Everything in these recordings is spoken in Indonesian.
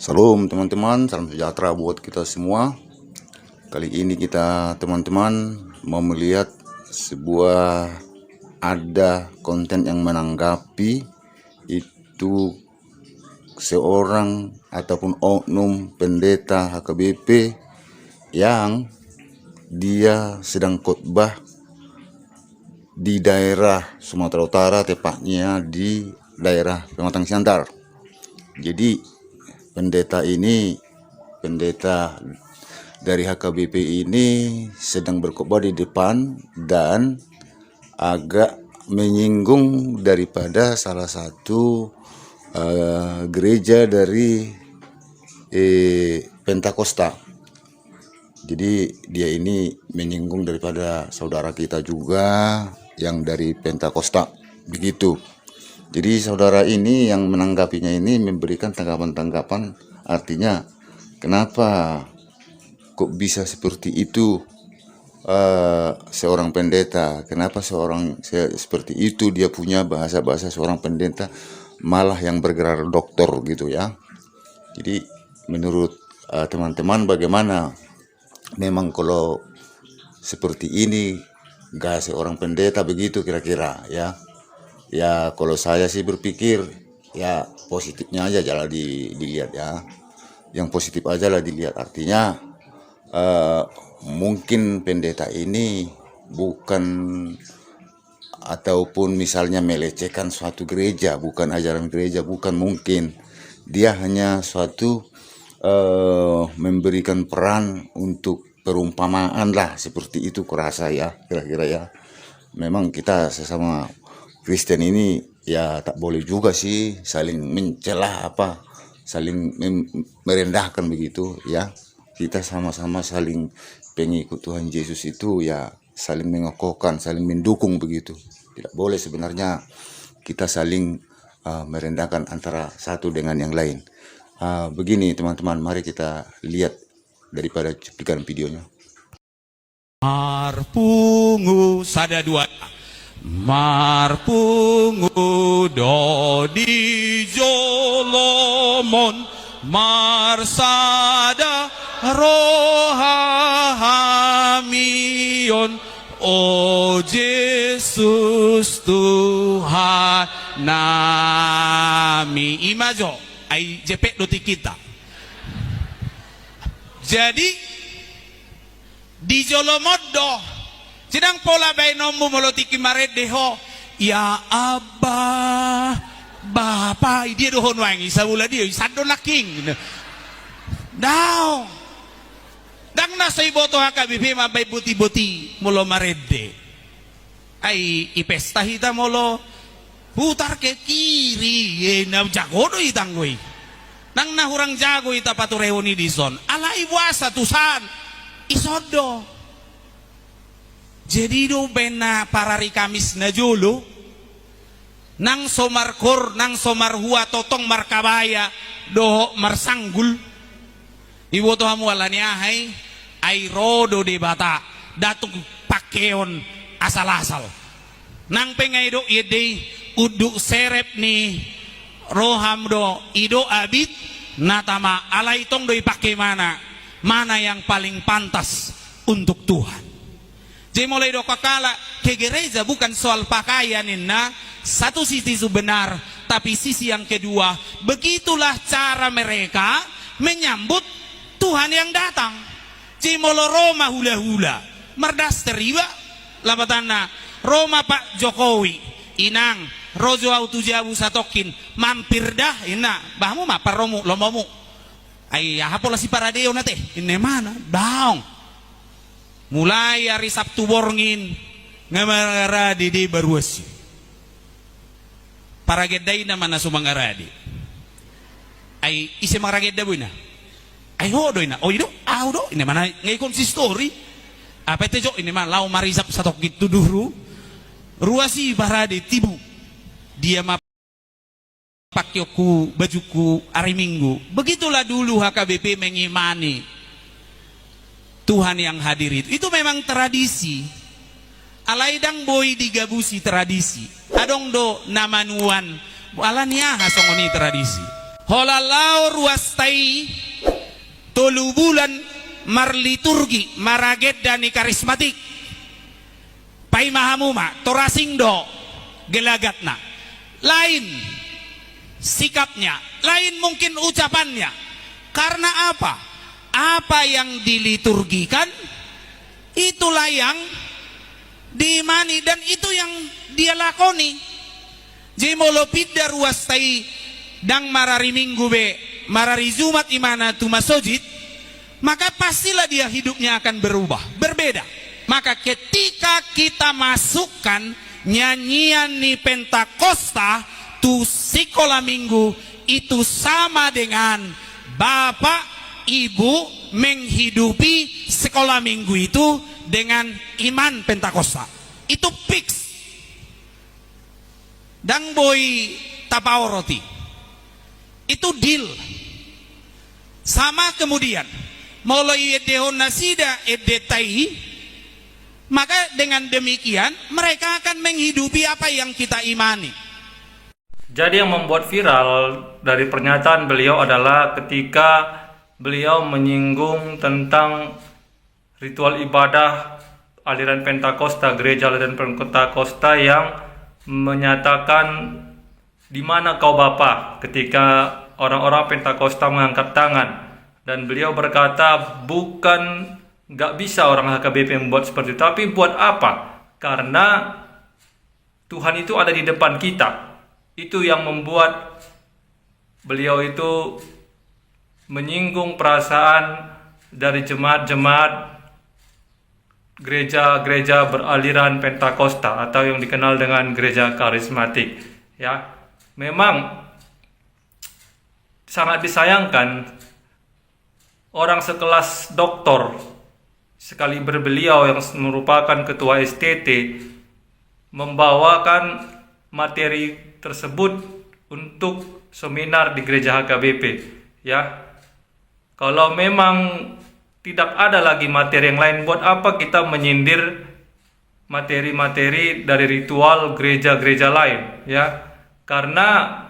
Salam teman-teman, salam sejahtera buat kita semua. Kali ini kita teman-teman mau melihat sebuah ada konten yang menanggapi itu seorang ataupun oknum pendeta HKBP yang dia sedang khotbah di daerah Sumatera Utara, tepatnya di daerah Pematang Siantar. Jadi pendeta dari HKBP ini sedang berkhotbah di depan dan agak menyinggung daripada salah satu gereja dari Pentakosta. Jadi dia ini menyinggung daripada saudara kita juga yang dari Pentakosta, begitu. Jadi saudara ini yang menanggapinya ini memberikan tanggapan-tanggapan, artinya kenapa kok bisa seperti itu seorang pendeta, kenapa seperti itu dia punya bahasa-bahasa seorang pendeta malah yang bergelar dokter gitu ya. Jadi menurut teman-teman bagaimana, memang kalau seperti ini gak seorang pendeta begitu kira-kira ya. Ya kalau saya sih berpikir ya positifnya aja jalan dilihat ya. Yang positif aja lah dilihat, artinya mungkin pendeta ini bukan ataupun misalnya melecehkan suatu gereja, bukan ajaran gereja, bukan, mungkin dia hanya suatu memberikan peran untuk perumpamaan lah, seperti itu kurasa ya kira-kira ya. Memang kita sesama Kristen ini ya tak boleh juga sih saling mencela saling merendahkan begitu ya. Kita sama-sama saling pengikut Tuhan Yesus itu ya saling mengokohkan, saling mendukung begitu. Tidak boleh sebenarnya kita saling merendahkan antara satu dengan yang lain. Begini teman-teman, mari kita lihat daripada cuplikan videonya. Marpungu sada dua Marpungu dodi jolomon marsada rohamion, oh Yesus Tuhan nami imajo ai jepek doti kita. Jadi di jolomodo sedang pola bainomu molotiki maret deho ya abah bapak dia dohon wangi sabula dia sadon laking daw dang nasa iboto HKBP mabay buti-buti molo marede ay ipesta hita molo putar ke kiri na jago do itanggoy nang nahurang jago ita patureo ni dison ala iwasa tusan isodo. Jadi do bena parari Kamis na julo nang somarkor nang somarhua totong markabaya do marsanggul iwoto hamu alani ahay ay rodo de bata datung pakeon asal-asal nang pengay do ide uduk serep ni roham do ido abit natama alay tong do ipake mana yang paling pantas untuk Tuhan. Jadi mulai do kakala ke gereja bukan soal pakaian na satu sisi itu benar, tapi sisi yang kedua begitulah cara mereka menyambut Tuhan yang datang. Jadi molo Roma hula-hula merdas teriba labatana Roma Pak Jokowi inang rojo autu jabu satokin mampir dah ina bahmu ma paromu lomomu ay hapola si paradeo nate ini mana daong mulai hari Sabtu borngin ngamaradi di baruasi para gedai na mana sumangaradi ay isi marageda buina ay hodo ina oh ido audo ini mana ngai konsistori apa itu jo ini mana lau marisap satok gitu dulu ruasi baradi tibu dia pakyoku bajuku hari Minggu. Begitulah dulu HKBP mengimani Tuhan yang hadir itu memang tradisi. Alaidang boy digabusi tradisi. Adong do namanuan alania hasongoni tradisi. Holalau ruastai tolu bulan marliturgi maraget dan karismatik. Pai mahamuma torasingdo gelagatna. Lain sikapnya, lain mungkin ucapannya. Karena apa? Apa yang diliturgikan itulah yang diimani dan itu yang dia lakoni. Jemolopidda ruastai dang marari minggu be marari Jumat imana tu masjid, maka pastilah dia hidupnya akan berubah, berbeda. Maka ketika kita masukkan nyanyian ni Pentakosta tu sekolah minggu, itu sama dengan bapak ibu menghidupi sekolah minggu itu dengan iman Pentakosta. Itu fix. Dang boy tapao roti. Itu deal. Sama kemudian mulai edehon nasida edetai, maka dengan demikian mereka akan menghidupi apa yang kita imani. Jadi yang membuat viral dari pernyataan beliau adalah ketika beliau menyinggung tentang ritual ibadah aliran Pentakosta, gereja aliran Pentakosta yang menyatakan di mana kau Bapa ketika orang-orang Pentakosta mengangkat tangan, dan beliau berkata bukan nggak bisa orang HKBP membuat seperti itu, tapi buat apa? Karena Tuhan itu ada di depan kita. Itu yang membuat beliau itu menyinggung perasaan dari jemaat-jemaat gereja-gereja beraliran Pentakosta atau yang dikenal dengan gereja karismatik. Ya, memang sangat disayangkan orang sekelas doktor sekaliber beliau yang merupakan ketua STT membawakan materi tersebut untuk seminar di gereja HKBP. Ya, kalau memang tidak ada lagi materi yang lain, buat apa kita menyindir materi-materi dari ritual gereja-gereja lain, ya? Karena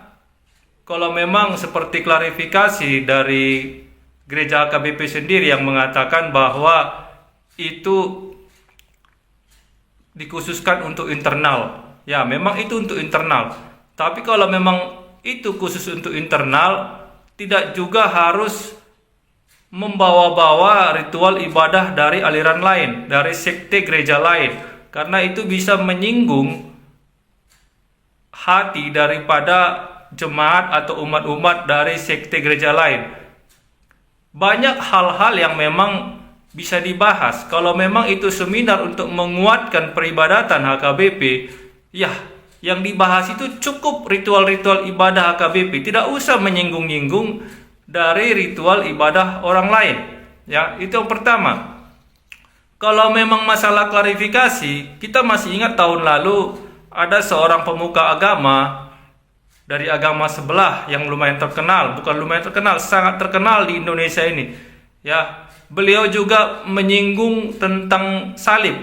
kalau memang seperti klarifikasi dari gereja HKBP sendiri yang mengatakan bahwa itu dikhususkan untuk internal, ya memang itu untuk internal. Tapi kalau memang itu khusus untuk internal, tidak juga harus membawa-bawa ritual ibadah dari aliran lain, dari sekte gereja lain, karena itu bisa menyinggung hati daripada jemaat atau umat-umat dari sekte gereja lain. Banyak hal-hal yang memang bisa dibahas. Kalau memang itu seminar untuk menguatkan peribadatan HKBP, ya yang dibahas itu cukup ritual-ritual ibadah HKBP, tidak usah menyinggung-nyinggung dari ritual ibadah orang lain. Ya, itu yang pertama. Kalau memang masalah klarifikasi, kita masih ingat tahun lalu ada seorang pemuka agama dari agama sebelah yang lumayan terkenal, bukan lumayan terkenal, sangat terkenal di Indonesia ini. Ya, beliau juga menyinggung tentang salib.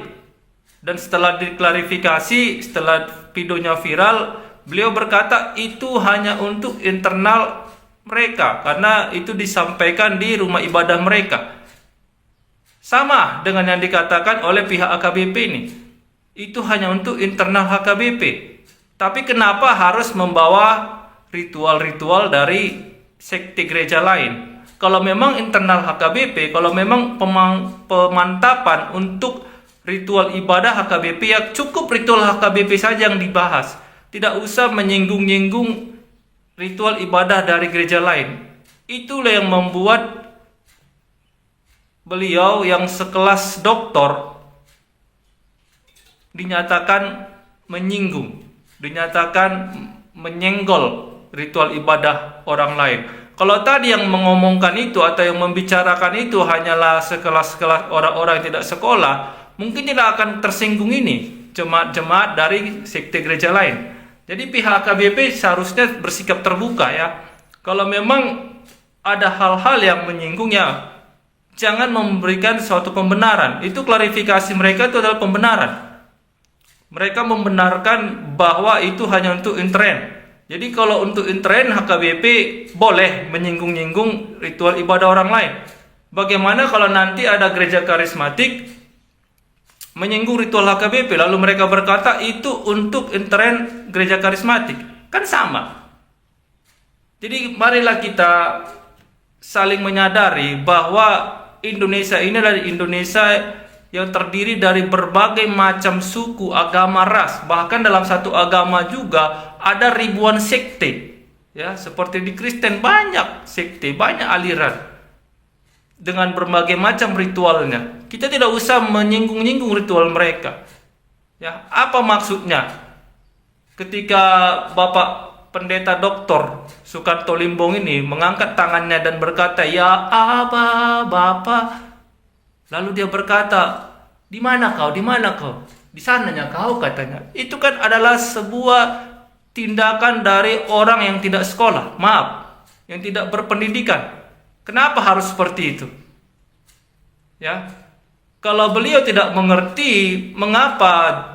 Dan setelah diklarifikasi, setelah videonya viral, beliau berkata itu hanya untuk internal mereka, karena itu disampaikan di rumah ibadah mereka. Sama dengan yang dikatakan oleh pihak HKBP ini. Itu hanya untuk internal HKBP. Tapi kenapa harus membawa ritual-ritual dari sekte gereja lain? Kalau memang internal HKBP, kalau memang pemantapan untuk ritual ibadah HKBP, ya cukup ritual HKBP saja yang dibahas. Tidak usah menyinggung-nyinggung ritual ibadah dari gereja lain. Itulah yang membuat beliau yang sekelas doktor dinyatakan menyinggung, dinyatakan menyenggol ritual ibadah orang lain. Kalau tadi yang mengomongkan itu atau yang membicarakan itu hanyalah sekelas-kelas orang-orang yang tidak sekolah, mungkin tidak akan tersinggung ini jemaat-jemaat dari sekte gereja lain. Jadi pihak HKBP seharusnya bersikap terbuka, ya. Kalau memang ada hal-hal yang menyinggung, ya jangan memberikan suatu pembenaran. Itu klarifikasi mereka itu adalah pembenaran. Mereka membenarkan bahwa itu hanya untuk intern. Jadi kalau untuk intern HKBP boleh menyinggung-nyinggung ritual ibadah orang lain. Bagaimana kalau nanti ada gereja karismatik menyinggung ritual HKBP, lalu mereka berkata itu untuk intern gereja karismatik? Kan sama. Jadi marilah kita saling menyadari bahwa Indonesia ini adalah Indonesia yang terdiri dari berbagai macam suku, agama, ras. Bahkan dalam satu agama juga ada ribuan sekte. Ya, seperti di Kristen banyak sekte, banyak aliran dengan berbagai macam ritualnya. Kita tidak usah menyinggung-nyinggung ritual mereka. Ya, apa maksudnya? Ketika Bapak Pendeta Dr. Sukanto Limbong ini mengangkat tangannya dan berkata, "Ya Aba, Bapa." Lalu dia berkata, "Di mana kau? Di mana kau?" "Di sananya kau," katanya. Itu kan adalah sebuah tindakan dari orang yang tidak sekolah, maaf, yang tidak berpendidikan. Kenapa harus seperti itu? Ya, kalau beliau tidak mengerti mengapa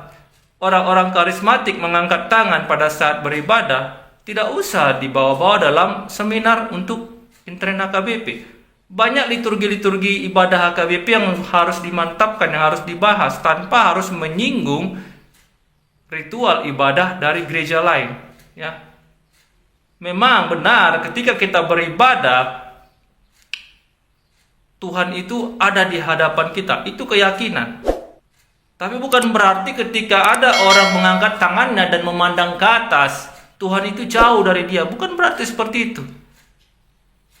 orang-orang karismatik mengangkat tangan pada saat beribadah, tidak usah dibawa-bawa dalam seminar untuk intern HKBP. Banyak liturgi-liturgi ibadah HKBP yang harus dimantapkan, yang harus dibahas tanpa harus menyinggung ritual ibadah dari gereja lain. Ya, memang benar ketika kita beribadah, Tuhan itu ada di hadapan kita. Itu keyakinan. Tapi bukan berarti ketika ada orang mengangkat tangannya dan memandang ke atas, Tuhan itu jauh dari dia. Bukan berarti seperti itu.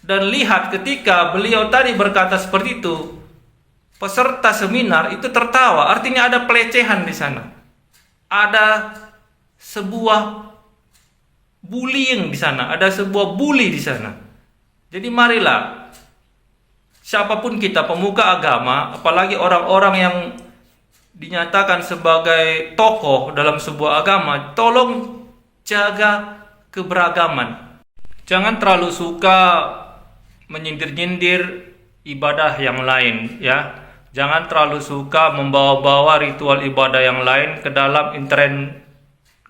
Dan lihat ketika beliau tadi berkata seperti itu, peserta seminar itu tertawa. Artinya ada pelecehan di sana. Ada sebuah bullying di sana. Ada sebuah bully di sana. Jadi marilah, siapapun kita, pemuka agama, apalagi orang-orang yang dinyatakan sebagai tokoh dalam sebuah agama, tolong jaga keberagaman. Jangan terlalu suka menyindir-nyindir ibadah yang lain, ya. Jangan terlalu suka membawa-bawa ritual ibadah yang lain ke dalam intern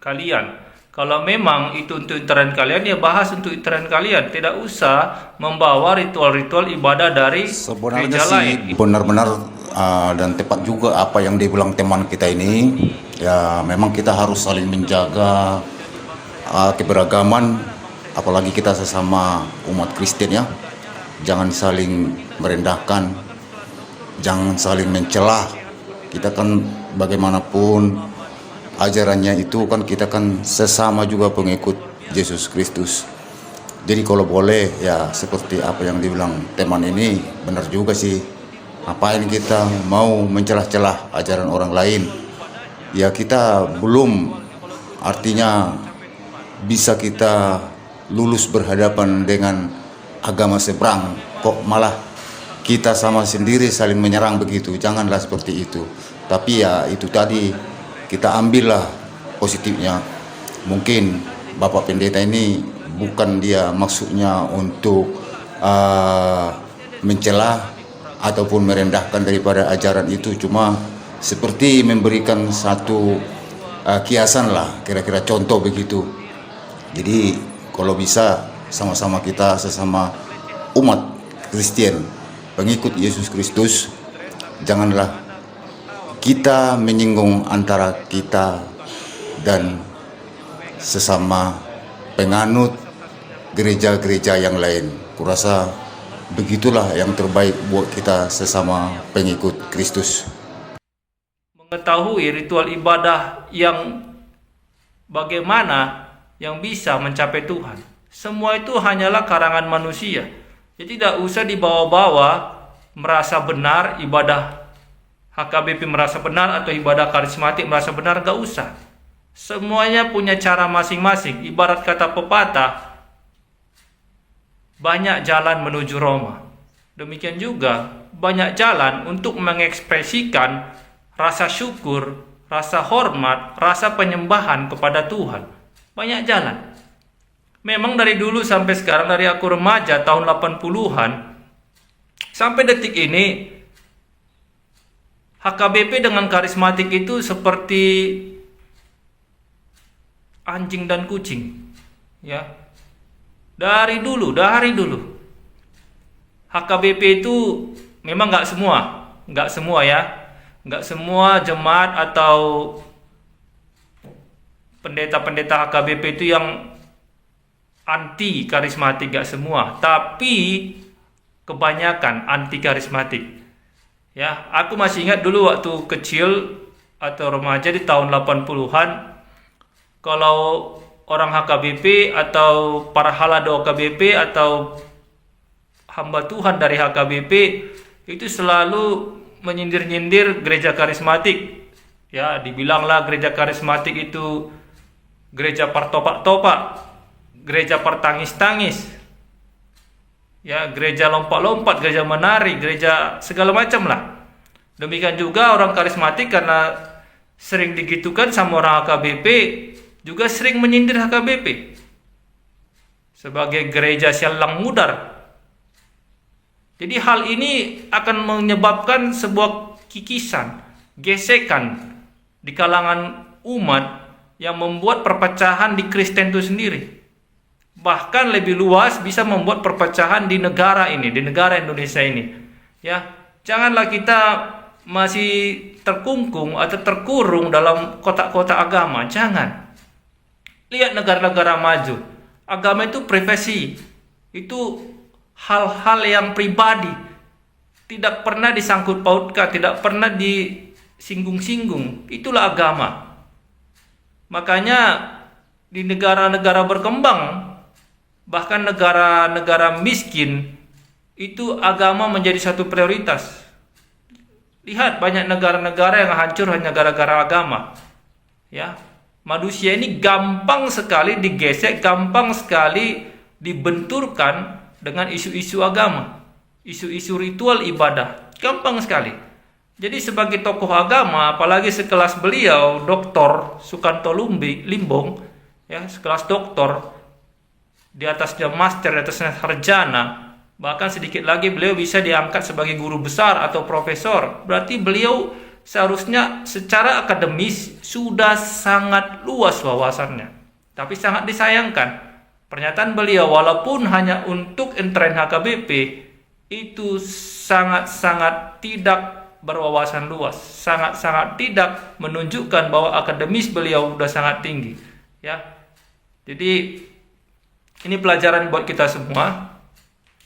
kalian. Kalau memang itu untuk intern kalian, ya bahas untuk intern kalian. Tidak usah membawa ritual-ritual ibadah dari Sebenarnya gereja sih lain. benar-benar dan tepat juga apa yang dibilang teman kita ini. Ya memang kita harus saling menjaga keberagaman, apalagi kita sesama umat Kristen ya. Jangan saling merendahkan, jangan saling mencela. Kita kan bagaimanapun ajarannya itu kan kita kan sesama juga pengikut Yesus Kristus. Jadi kalau boleh ya seperti apa yang dibilang teman ini, benar juga sih. Ngapain kita mau mencelah-celah ajaran orang lain? Ya kita belum artinya bisa kita lulus berhadapan dengan agama seberang, kok malah kita sama sendiri saling menyerang begitu. Janganlah seperti itu. Tapi ya itu tadi, kita ambillah positifnya. Mungkin Bapak Pendeta ini bukan dia maksudnya untuk mencela ataupun merendahkan daripada ajaran itu, cuma seperti memberikan satu kiasan lah, kira-kira contoh begitu. Jadi kalau bisa sama-sama kita sesama umat Kristen, pengikut Yesus Kristus, janganlah kita menyinggung antara kita dan sesama penganut gereja-gereja yang lain. Kurasa begitulah yang terbaik buat kita sesama pengikut Kristus. Mengetahui ritual ibadah yang bagaimana yang bisa mencapai Tuhan. Semua itu hanyalah karangan manusia. Jadi tidak usah dibawa-bawa merasa benar, ibadah HKBP merasa benar atau ibadah karismatik merasa benar, gak usah. Semuanya punya cara masing-masing. Ibarat kata pepatah, banyak jalan menuju Roma. Demikian juga banyak jalan untuk mengekspresikan rasa syukur, rasa hormat, rasa penyembahan kepada Tuhan. Banyak jalan. Memang dari dulu sampai sekarang, dari aku remaja tahun 80-an sampai detik ini, HKBP dengan karismatik itu seperti anjing dan kucing. Ya. Dari dulu. HKBP itu memang nggak semua ya. Nggak semua jemaat atau pendeta-pendeta HKBP itu yang anti karismatik, nggak semua. Tapi kebanyakan anti karismatik. Ya, aku masih ingat dulu waktu kecil atau remaja di tahun 80-an, kalau orang HKBP atau para halado HKBP atau hamba Tuhan dari HKBP itu selalu menyindir-nyindir gereja karismatik. Ya, dibilanglah gereja karismatik itu gereja pertopak-topak, gereja pertangis-tangis. Ya, gereja lompat-lompat, gereja menari, gereja segala macam lah. Demikian juga orang karismatik karena sering digitukan sama orang HKBP, juga sering menyindir HKBP sebagai gereja sialang mudar. Jadi hal ini akan menyebabkan sebuah kikisan, gesekan di kalangan umat yang membuat perpecahan di Kristen itu sendiri. Bahkan lebih luas bisa membuat perpecahan di negara ini, di negara Indonesia ini. Ya, janganlah kita masih terkungkung atau terkurung dalam kotak-kotak agama. Jangan. Lihat negara-negara maju. Agama itu privasi. Itu hal-hal yang pribadi. Tidak pernah disangkut pautkan, tidak pernah disinggung-singgung. Itulah agama. Makanya di negara-negara berkembang, bahkan negara-negara miskin, itu agama menjadi satu prioritas. Lihat banyak negara-negara yang hancur hanya gara-gara agama. Ya, manusia ini gampang sekali digesek, gampang sekali dibenturkan dengan isu-isu agama, isu-isu ritual ibadah, gampang sekali. Jadi sebagai tokoh agama, apalagi sekelas beliau, Dr. Sukanto Limbong, ya, sekelas doktor, di atasnya master, di atasnya sarjana, bahkan sedikit lagi beliau bisa diangkat sebagai guru besar atau profesor. Berarti beliau seharusnya secara akademis sudah sangat luas wawasannya. Tapi sangat disayangkan, pernyataan beliau walaupun hanya untuk intern HKBP itu sangat-sangat tidak berwawasan luas, sangat-sangat tidak menunjukkan bahwa akademis beliau sudah sangat tinggi. Ya, jadi ini pelajaran buat kita semua.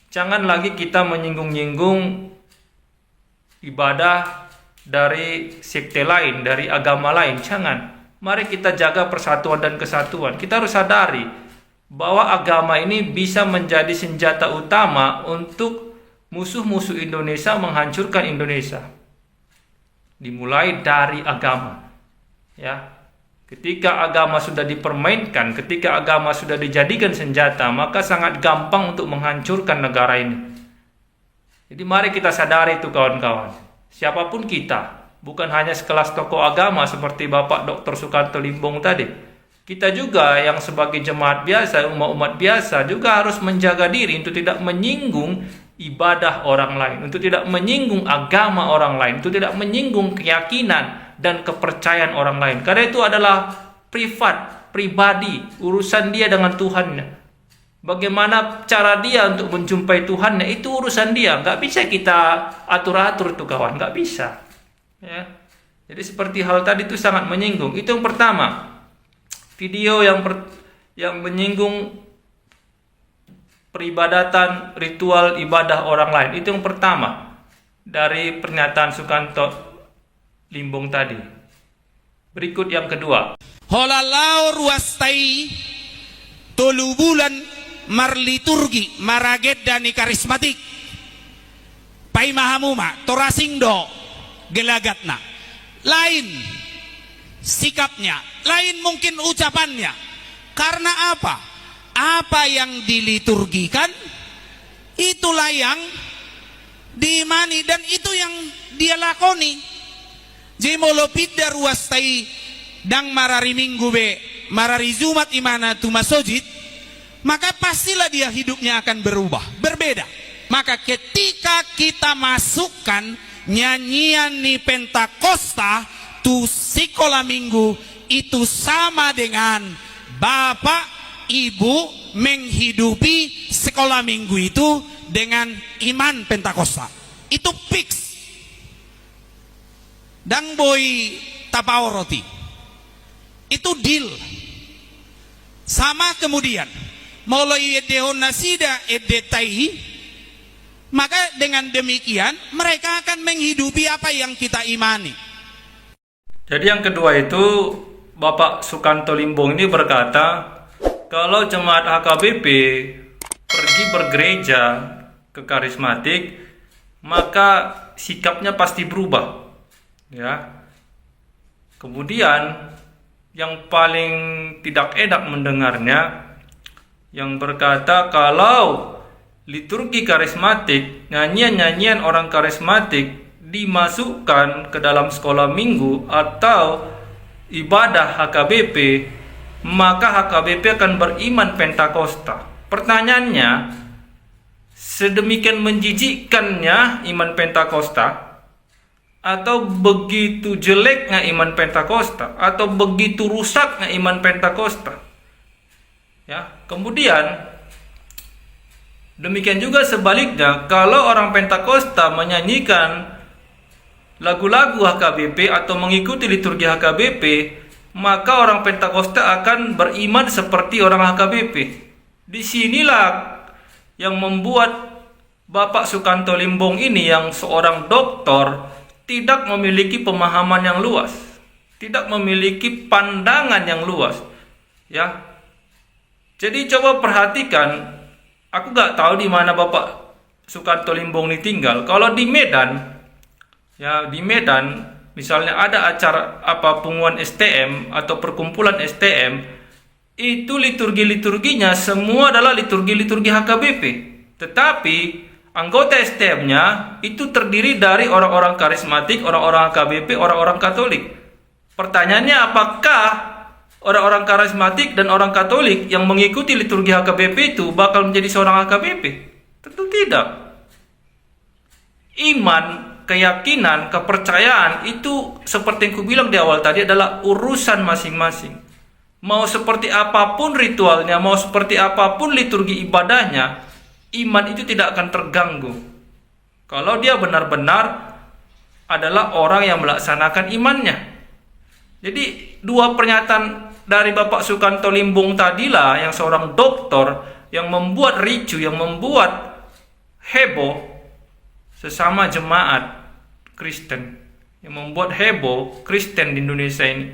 Jangan lagi kita menyinggung-nyinggung ibadah dari sekte lain, dari agama lain. Jangan. Mari kita jaga persatuan dan kesatuan. Kita harus sadari bahwa agama ini bisa menjadi senjata utama untuk musuh-musuh Indonesia menghancurkan Indonesia. Dimulai dari agama. Ya. Ketika agama sudah dipermainkan, ketika agama sudah dijadikan senjata, maka sangat gampang untuk menghancurkan negara ini. Jadi mari kita sadari itu kawan-kawan. Siapapun kita, bukan hanya sekelas tokoh agama seperti Bapak Dr. Sukanto Limbong tadi. Kita juga yang sebagai jemaat biasa, umat-umat biasa juga harus menjaga diri untuk tidak menyinggung ibadah orang lain, untuk tidak menyinggung agama orang lain, untuk tidak menyinggung keyakinan dan kepercayaan orang lain. Karena itu adalah privat, pribadi, urusan dia dengan Tuhannya. Bagaimana cara dia untuk menjumpai Tuhannya, itu urusan dia. Nggak bisa kita atur-atur itu kawan, nggak bisa. Ya. Jadi seperti hal tadi itu sangat menyinggung. Itu yang pertama. Video yang menyinggung peribadatan, ritual ibadah orang lain. Itu yang pertama dari pernyataan Sukanto Limbong tadi. Berikut yang kedua. Holalau ruastai tolu bulan marliturgi maraget dani karismatik. Pai mahamuma torasingdo gelagatna. Lain sikapnya, lain mungkin ucapannya. Karena apa? Apa yang diliturgikan itulah yang diimani dan itu yang dia lakoni. Jemolopid daruastai dang marari minggu be marari zumat imana tumasojid, maka pastilah dia hidupnya akan berubah, berbeda. Maka ketika kita masukkan nyanyian ni Pentakosta tu sekolah minggu itu sama dengan Bapak ibu menghidupi sekolah minggu itu dengan iman Pentakosta. Itu fix. Dan boy tapao roti. Itu deal. Sama kemudian mulai dehon nasida edetai, maka dengan demikian mereka akan menghidupi apa yang kita imani. Jadi yang kedua itu Bapak Sukanto Limbong ini berkata, kalau jemaat HKBP pergi bergereja ke karismatik, maka sikapnya pasti berubah. Ya. Kemudian yang paling tidak enak mendengarnya, yang berkata kalau liturgi karismatik, nyanyian-nyanyian orang karismatik dimasukkan ke dalam sekolah minggu atau ibadah HKBP, maka HKBP akan beriman Pentakosta. Pertanyaannya, sedemikian menjijikkannya iman Pentakosta, atau begitu jeleknya iman Pentakosta, atau begitu rusaknya iman Pentakosta? Ya, kemudian demikian juga sebaliknya, kalau orang Pentakosta menyanyikan lagu-lagu HKBP atau mengikuti liturgi HKBP, maka orang Pentakosta akan beriman seperti orang HKBP. Disinilah yang membuat Bapak Sukanto Limbong ini, yang seorang doktor, tidak memiliki pemahaman yang luas, tidak memiliki pandangan yang luas. Ya, jadi coba perhatikan. Aku nggak tahu di mana Bapak Sukanto Limbong ini tinggal. Kalau di Medan, ya di Medan, misalnya ada acara apa pengumuman STM atau perkumpulan STM, itu liturgi-liturginya semua adalah liturgi-liturgi HKBP. Tetapi anggota STM-nya itu terdiri dari orang-orang karismatik, orang-orang HKBP, orang-orang Katolik. Pertanyaannya, apakah orang-orang karismatik dan orang Katolik yang mengikuti liturgi HKBP itu bakal menjadi seorang HKBP? Tentu tidak. Iman, keyakinan, kepercayaan itu seperti yang kubilang di awal tadi adalah urusan masing-masing. Mau seperti apapun ritualnya, mau seperti apapun liturgi ibadahnya, iman itu tidak akan terganggu kalau dia benar-benar adalah orang yang melaksanakan imannya. Jadi dua pernyataan dari Bapak Sukanto Limbong tadilah yang seorang doktor yang membuat ricu, yang membuat heboh sesama jemaat Kristen, yang membuat heboh Kristen di Indonesia ini.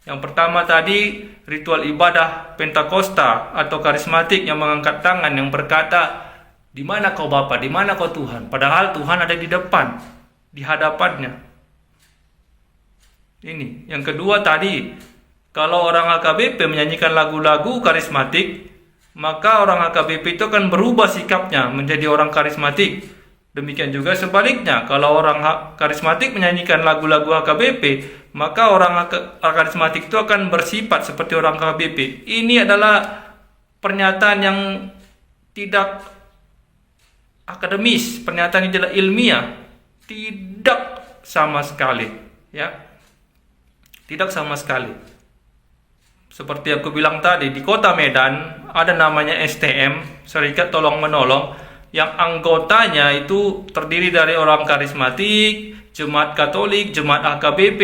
Yang pertama tadi ritual ibadah Pentakosta atau karismatik yang mengangkat tangan, yang berkata, "Di mana kau Bapa? Di mana kau Tuhan?" Padahal Tuhan ada di depan, di hadapannya. Ini. Yang kedua tadi, kalau orang HKBP menyanyikan lagu-lagu karismatik, maka orang HKBP itu akan berubah sikapnya menjadi orang karismatik. Demikian juga sebaliknya, kalau orang karismatik menyanyikan lagu-lagu HKBP, maka orang karismatik itu akan bersifat seperti orang HKBP. Ini adalah pernyataan yang tidak akademis, pernyataan yang tidak ilmiah, tidak sama sekali, ya, tidak sama sekali. Seperti aku bilang tadi, di kota Medan ada namanya STM, Serikat Tolong Menolong, yang anggotanya itu terdiri dari orang karismatik, jemaat Katolik, jemaat HKBP,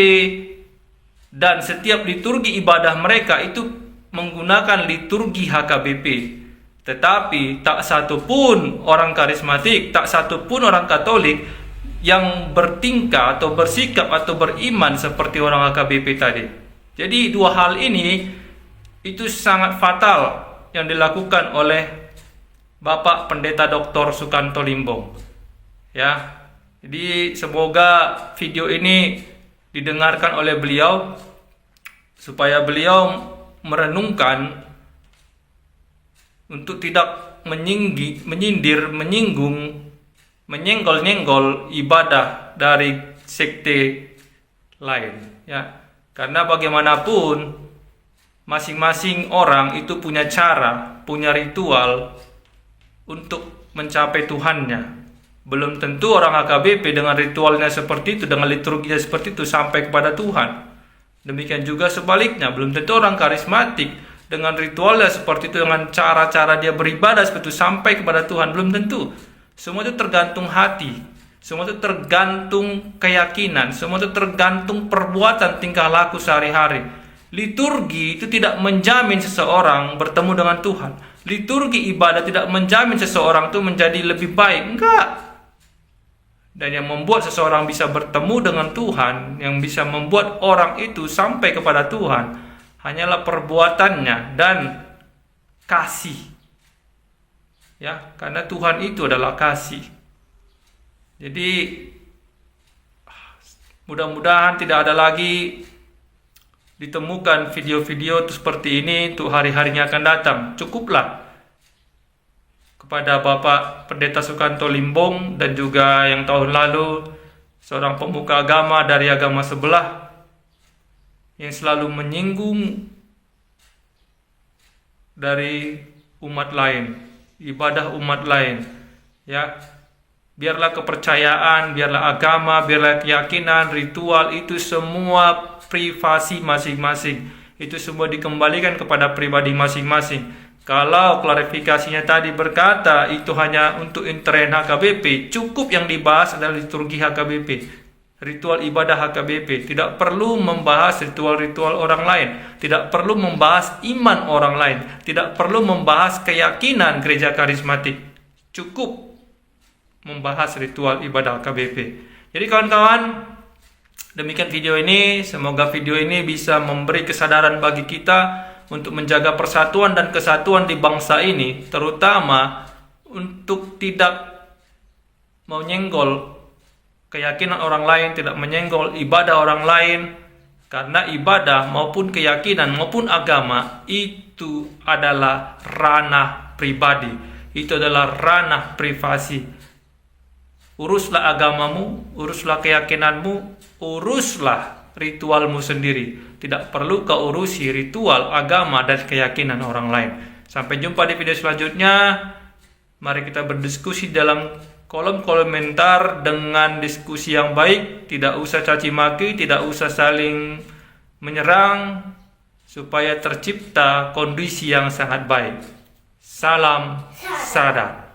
dan setiap liturgi ibadah mereka itu menggunakan liturgi HKBP. Tetapi tak satu pun orang karismatik, tak satu pun orang Katolik yang bertingkah atau bersikap atau beriman seperti orang HKBP tadi. Jadi dua hal ini itu sangat fatal yang dilakukan oleh Bapak Pendeta Dr. Sukanto Limbong. Ya. Jadi semoga video ini didengarkan oleh beliau supaya beliau merenungkan untuk tidak menyindir, menyinggung, menyenggol-nyenggol ibadah dari sekte lain, ya. Karena bagaimanapun masing-masing orang itu punya cara, punya ritual untuk mencapai Tuhannya. Belum tentu orang HKBP dengan ritualnya seperti itu, dengan liturginya seperti itu sampai kepada Tuhan. Demikian juga sebaliknya, belum tentu orang karismatik dengan ritualnya seperti itu, dengan cara-cara dia beribadah seperti itu sampai kepada Tuhan, belum tentu. Semua itu tergantung hati, semua itu tergantung keyakinan, semua itu tergantung perbuatan tingkah laku sehari-hari. Liturgi itu tidak menjamin seseorang bertemu dengan Tuhan. Liturgi ibadah tidak menjamin seseorang itu menjadi lebih baik, enggak. Dan yang membuat seseorang bisa bertemu dengan Tuhan, yang bisa membuat orang itu sampai kepada Tuhan, hanyalah perbuatannya dan kasih. Ya, karena Tuhan itu adalah kasih. Jadi mudah-mudahan tidak ada lagi ditemukan video-video seperti ini untuk hari-harinya akan datang. Cukuplah kepada Bapak Pendeta Sukanto Limbong dan juga yang tahun lalu seorang pemuka agama dari agama sebelah yang selalu menyinggung dari umat lain, ibadah umat lain. Ya, biarlah kepercayaan, biarlah agama, biarlah keyakinan, ritual itu semua privasi masing-masing. Itu semua dikembalikan kepada pribadi masing-masing. Kalau klarifikasinya tadi berkata itu hanya untuk intern HKBP, cukup yang dibahas adalah liturgi HKBP, ritual ibadah HKBP. Tidak perlu membahas ritual-ritual orang lain, tidak perlu membahas iman orang lain, tidak perlu membahas keyakinan gereja karismatik. Cukup membahas ritual ibadah HKBP. Jadi kawan-kawan, demikian video ini. Semoga video ini bisa memberi kesadaran bagi kita untuk menjaga persatuan dan kesatuan di bangsa ini, terutama untuk tidak menyenggol keyakinan orang lain, tidak menyenggol ibadah orang lain, karena ibadah maupun keyakinan maupun agama itu adalah ranah pribadi, itu adalah ranah privasi. Uruslah agamamu, uruslah keyakinanmu, uruslah ritualmu sendiri. Tidak perlu kau urusi ritual, agama, dan keyakinan orang lain. Sampai jumpa di video selanjutnya. Mari kita berdiskusi dalam kolom komentar dengan diskusi yang baik. Tidak usah caci maki, tidak usah saling menyerang, supaya tercipta kondisi yang sangat baik. Salam sadar.